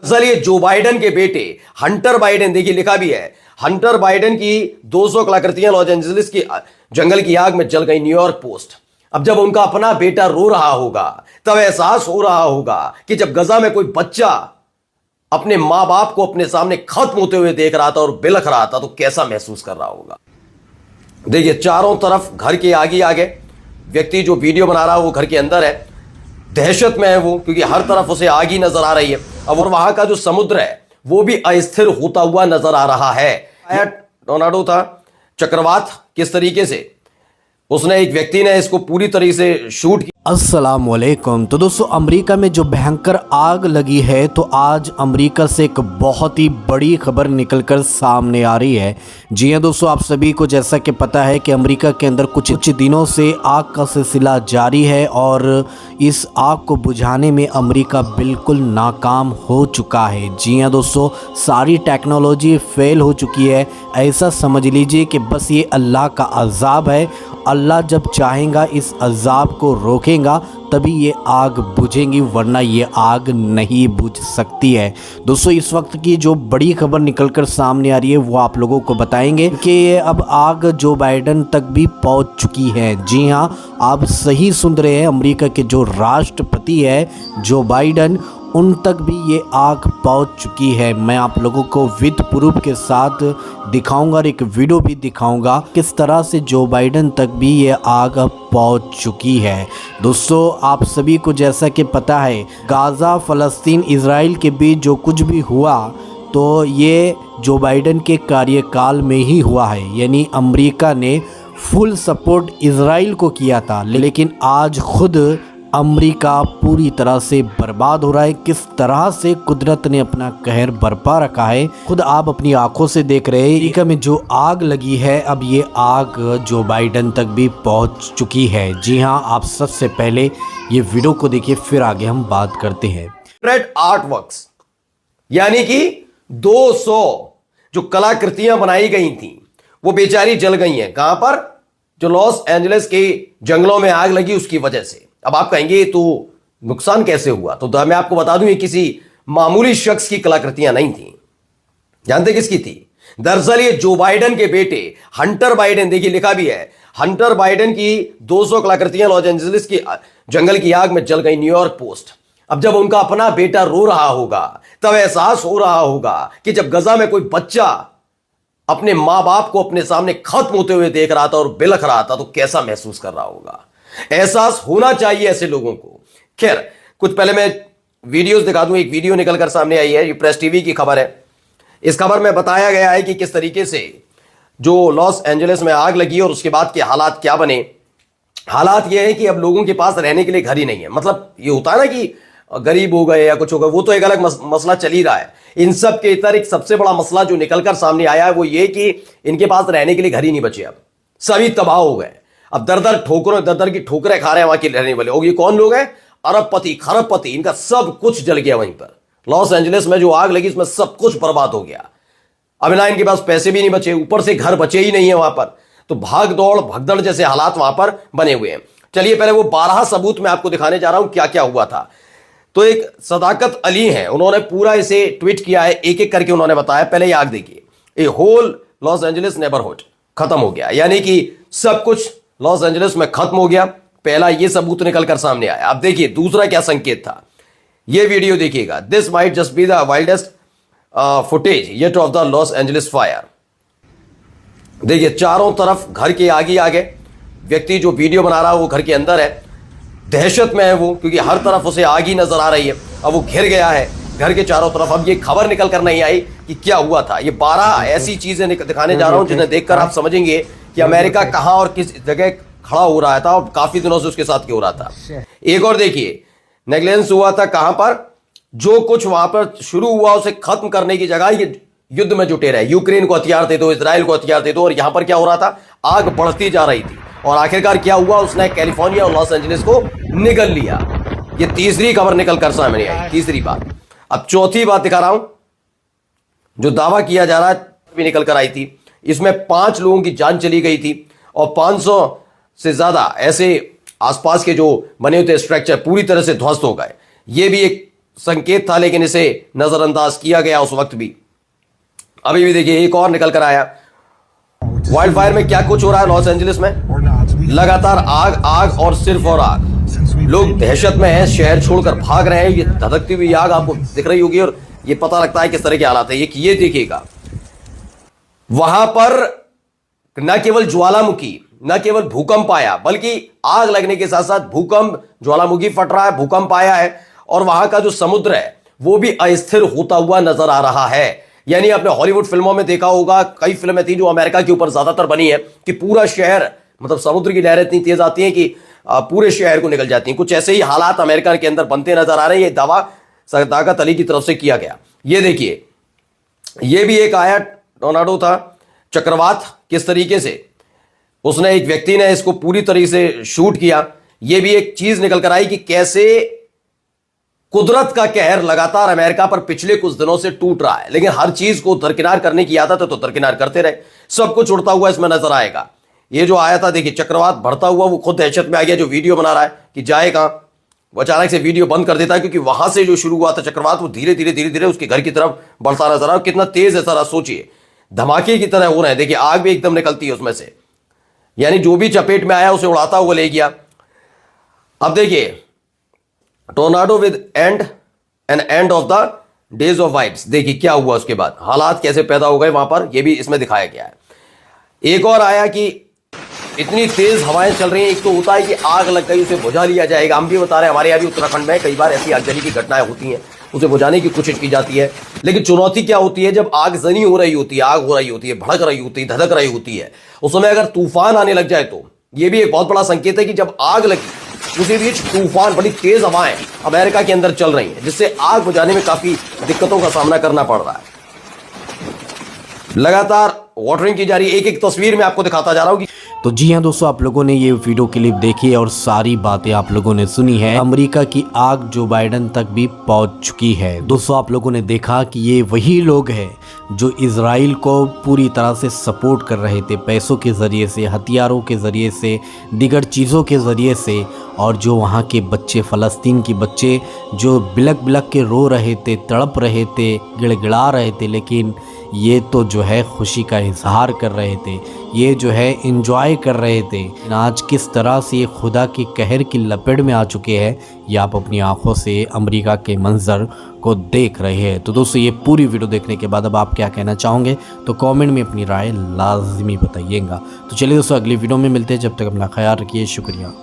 दरअसल ये Joe Biden के बेटे हंटर बाइडेन, देखिए लिखा भी है, हंटर बाइडेन की 200 कलाकृतियां लॉस एंजलिस की जंगल की आग में जल गई। New York post. अब जब उनका अपना बेटा रो रहा होगा तब एहसास हो रहा होगा कि जब गजा में कोई बच्चा अपने मां बाप को अपने सामने खत्म होते हुए देख रहा था और बिलख रहा था तो कैसा महसूस कर रहा होगा। देखिए चारों तरफ घर के आगे आगे व्यक्ति जो वीडियो बना रहा है वो घर के अंदर है, दहशत में है वो, क्योंकि हर तरफ उसे आग ही नजर आ रही है। अब और वहां का जो समुद्र है वो भी अस्थिर होता हुआ नजर आ रहा है। टोर्नाडो था, चक्रवात, किस तरीके से उसने, एक व्यक्ति ने इसको पूरी तरीके से शूट किया। अस्सलाम वालेकुम। तो दोस्तों अमेरिका में जो भयंकर आग लगी है, तो आज अमेरिका से एक बहुत ही बड़ी खबर निकलकर सामने आ रही है। जी हां दोस्तों, आप सभी को जैसा कि पता है कि अमेरिका के अंदर कुछ दिनों से आग का सिलसिला जारी है और इस आग को बुझाने में अमेरिका बिल्कुल नाकाम हो चुका है। जी हां दोस्तों, सारी टेक्नोलॉजी फेल हो चुकी है। ऐसा समझ लीजिए कि बस ये अल्लाह का अजाब है। अल्लाह जब चाहेगा इस अजाब को रोकेगा तभी ये आग बुझेगी, वरना ये आग नहीं बुझ सकती है। दोस्तों इस वक्त की जो बड़ी खबर निकलकर सामने आ रही है वो आप लोगों को बताएंगे कि अब आग जो बाइडेन तक भी पहुंच चुकी है। जी हां, आप सही सुन रहे हैं, अमेरिका के जो राष्ट्रपति है जो बाइडेन, उन तक भी ये आग पहुंच चुकी है। मैं आप लोगों को विद प्रूफ के साथ दिखाऊंगा और एक वीडियो भी दिखाऊंगा किस तरह से जो बाइडेन तक भी ये आग पहुंच चुकी है। दोस्तों आप सभी को जैसा कि पता है, गाज़ा, फ़लस्तीन, इजराइल के बीच जो कुछ भी हुआ तो ये जो बाइडेन के कार्यकाल में ही हुआ है। यानी अमेरिका ने फुल सपोर्ट इजराइल को किया था, लेकिन आज खुद अमेरिका पूरी तरह से बर्बाद हो रहा है। किस तरह से कुदरत ने अपना कहर बरपा रखा है खुद आप अपनी आंखों से देख रहे हैं। अमेरिका में जो आग लगी है, अब ये आग जो बाइडेन तक भी पहुंच चुकी है। जी हां, आप सबसे पहले ये वीडियो को देखिए, फिर आगे हम बात करते हैं। रेड आर्ट वर्क्स यानी कि 200 जो कलाकृतियां बनाई गई थी वो बेचारी जल गई हैं। कहां पर? जो लॉस एंजलिस के जंगलों में आग लगी उसकी वजह से। अब आप कहेंगे तो नुकसान कैसे हुआ, तो मैं आपको बता दूं ये किसी मामूली शख्स की कलाकृतियां नहीं थी। जानते किसकी थी? दरअसल ये जो बाइडेन के बेटे हंटर बाइडेन, देखिए लिखा भी है, हंटर बाइडेन की 200 कलाकृतियां लॉस एंजलिस की जंगल की आग में जल गई। New York post. अब जब उनका अपना बेटा रो रहा होगा तब एहसास हो रहा होगा कि जब गजा में कोई बच्चा अपने मां बाप को अपने सामने खत्म होते हुए देख रहा था और बिलख रहा था तो कैसा महसूस कर रहा होगा। एहसास होना चाहिए ऐसे लोगों को। खैर, कुछ पहले मैं वीडियोस दिखा दूं। एक वीडियो निकलकर सामने आई है, ये प्रेस टीवी की खबर है। इस खबर में बताया गया है कि किस तरीके से जो लॉस एंजलिस में आग लगी और उसके बाद के हालात क्या बने। हालात ये है कि अब लोगों के पास रहने के लिए घर ही नहीं है। मतलब ये होता है ना कि गरीब हो गए या कुछ हो गए, वो तो एक अलग मसला चल ही रहा है। इन सब के इतर एक सबसे बड़ा मसला जो निकलकर सामने आया है वो ये कि इनके पास रहने के लिए घर ही नहीं बचे। अब सभी तबाह हो गए। अब दर दर की ठोकरें खा रहे हैं वहां के रहने वाले। और ये कौन लोग हैं? अरबपति, खरबपति, इनका सब कुछ जल गया वहीं पर। लॉस एंजलिस में जो आग लगी इसमें सब कुछ बर्बाद हो गया। अब ना इनके पास पैसे भी नहीं बचे, ऊपर से घर बचे ही नहीं है वहां पर। तो भाग दौड़ भगदड़ जैसे हालात वहां पर बने हुए हैं। चलिए पहले वो 12 सबूत मैं आपको दिखाने जा रहा हूं क्या क्या हुआ था। तो एक सदाकत अली हैं, उन्होंने पूरा इसे ट्वीट किया है, एक एक करके उन्होंने बताया। पहले ये आग देखिए, ए होल लॉस एंजलिस नेबरहुड खत्म हो गया, यानी कि सब कुछ लॉस एंजलिस में खत्म हो गया। पहला ये सबूत निकलकर सामने आया। अब देखिए दूसरा क्या संकेत था, ये वीडियो देखिएगा। This might just be the wildest footage yet of the Los Angeles fire. देखिए चारों तरफ घर के आगे आगे व्यक्ति जो वीडियो बना रहा है वो घर के अंदर है, दहशत में है वो, क्योंकि हर तरफ उसे आग ही नजर आ रही है। अब वो घिर गया है घर के चारों तरफ। अब ये खबर निकल कर नहीं आई कि क्या हुआ था। ये 12 ऐसी चीजें दिखाने जा रहा हूं जिन्हें देखकर आप समझेंगे कि अमेरिका कहां और किस जगह खड़ा हो रहा था और काफी दिनों से उसके साथ क्या हो रहा था। एक और देखिए, नेग्लेंस हुआ था कहां पर? जो कुछ वहां पर शुरू हुआ उसे खत्म करने की जगह ये युद्ध में जुटे रहे। यूक्रेन को हथियार दे दो, इजराइल को हथियार दे दो, और यहां पर क्या हो रहा था? आग बढ़ती जा रही थी। और आखिरकार क्या हुआ? उसने कैलिफोर्निया और लॉस एंजलिस को निगल लिया। ये तीसरी खबर निकल कर सामने आई, तीसरी बात। अब चौथी बात दिखा रहा हूं, जो दावा किया जा रहा है भी निकल कर आई थी। इसमें 5 लोगों की जान चली गई थी और 500 से ज्यादा ऐसे आसपास के जो बने हुए स्ट्रक्चर पूरी तरह से ध्वस्त हो गए। ये भी एक संकेत था, लेकिन इसे नजरअंदाज किया गया उस वक्त भी। अभी भी देखिए एक और निकल कर आया। वाइल्ड फायर में क्या कुछ हो रहा है लॉस एंजलिस में, लगातार आग आग और सिर्फ और आग। लोग दहशत में हैं, शहर छोड़कर भाग रहे हैं। ये धधकती हुई आग आपको दिख रही होगी और ये पता लगता है किस तरह के हालात है। ये देखिएगा, वहां पर न केवल ज्वालामुखी, न केवल भूकंप आया, बल्कि आग लगने के साथ साथ भूकंप, ज्वालामुखी फट रहा है, भूकंप आया है और वहां का जो समुद्र है वो भी अस्थिर होता हुआ नजर आ रहा है। यानी आपने हॉलीवुड फिल्मों में देखा होगा, कई फिल्में थी जो अमेरिका के ऊपर ज्यादातर बनी है कि पूरा शहर, मतलब समुद्र की लहरें इतनी तेज आती हैं कि पूरे शहर को निकल जाती हैं। कुछ ऐसे ही हालात अमेरिका के अंदर बनते नजर आ रहे हैं। ये दावा सदाकत अली की तरफ से किया गया। ये देखिए, ये भी एक आया टोर्नाडो था, चक्रवात। किस तरीके से उसने, एक व्यक्ति ने इसको पूरी तरीके से शूट किया। ये भी एक चीज निकल कर आई कि कैसे कुदरत का कहर लगातार अमेरिका पर पिछले कुछ दिनों से टूट रहा है, लेकिन हर चीज को दरकिनार करने की आदत है तो दरकिनार करते रहे। सब कुछ उड़ता हुआ इसमें नजर आएगा। ये जो आया था, देखिए चक्रवात बढ़ता हुआ, वो खुद दहशत में आ गया जो वीडियो बना रहा है कि जाए कहां। वो अचानक से वीडियो बंद कर देता है क्योंकि वहां से जो शुरू हुआ था चक्रवात, वो धीरे धीरे धीरे धीरे उसके घर की तरफ बढ़ता नजर आ। कितना तेज है जरा सोचिए, धमाके की तरह हो रहे हैं। देखिए आग भी एकदम निकलती है उसमें से, यानी जो भी चपेट में आया उसे उड़ाता हुआ ले गया। अब देखिए, tornado with end of the days of vibes. देखिए क्या हुआ उसके बाद, हालात कैसे पैदा हो गए वहां पर, यह भी इसमें दिखाया गया है। एक और आया कि इतनी तेज हवाएं चल रही हैं। एक तो होता है कि आग लग गई, उसे बुझा लिया जाएगा। हम भी बता रहे हैं, हमारे यहाँ भी उत्तराखंड में कई बार ऐसी आगजनी की घटनाएं होती हैं, उसे बुझाने की कोशिश की जाती है। लेकिन चुनौती क्या होती है, जब आगजनी हो रही होती है, आग हो रही होती है, भड़क रही होती है, धधक रही होती है, उस समय अगर तूफान आने लग जाए तो यह भी एक बहुत बड़ा संकेत है कि जब आग लगी उसी बीच तूफान, बड़ी तेज हवाएं अमेरिका के अंदर चल रही हैं, जिससे आग बुझाने में काफी दिक्कतों का सामना करना पड़ रहा है। लगातार वाटरिंग की जा रही है। एक एक तस्वीर में आपको दिखाता जा रहा हूं कि तो जी हाँ दोस्तों, आप लोगों ने ये वीडियो क्लिप देखी है और सारी बातें आप लोगों ने सुनी है। अमेरिका की आग जो बाइडन तक भी पहुंच चुकी है। दोस्तों आप लोगों ने देखा कि ये वही लोग हैं जो इजराइल को पूरी तरह से सपोर्ट कर रहे थे, पैसों के ज़रिए से, हथियारों के ज़रिए से, दीगर चीज़ों के ज़रिए से। और जो वहाँ के बच्चे, फ़लस्तीन के बच्चे जो बिलक बिलक के रो रहे थे, तड़प रहे थे, गिड़गिड़ा रहे थे, लेकिन ये तो जो है खुशी का इजहार कर रहे थे, ये जो है एंजॉय कर रहे थे। आज किस तरह से ये खुदा के कहर की लपेट में आ चुके हैं, ये आप अपनी आंखों से अमेरिका के मंजर को देख रहे हैं। तो दोस्तों ये पूरी वीडियो देखने के बाद अब आप क्या कहना चाहोगे तो कमेंट में अपनी राय लाजमी बताइएगा। तो चलिए दोस्तों, अगली वीडियो में मिलते हैं। जब तक अपना ख्याल रखिए, शुक्रिया।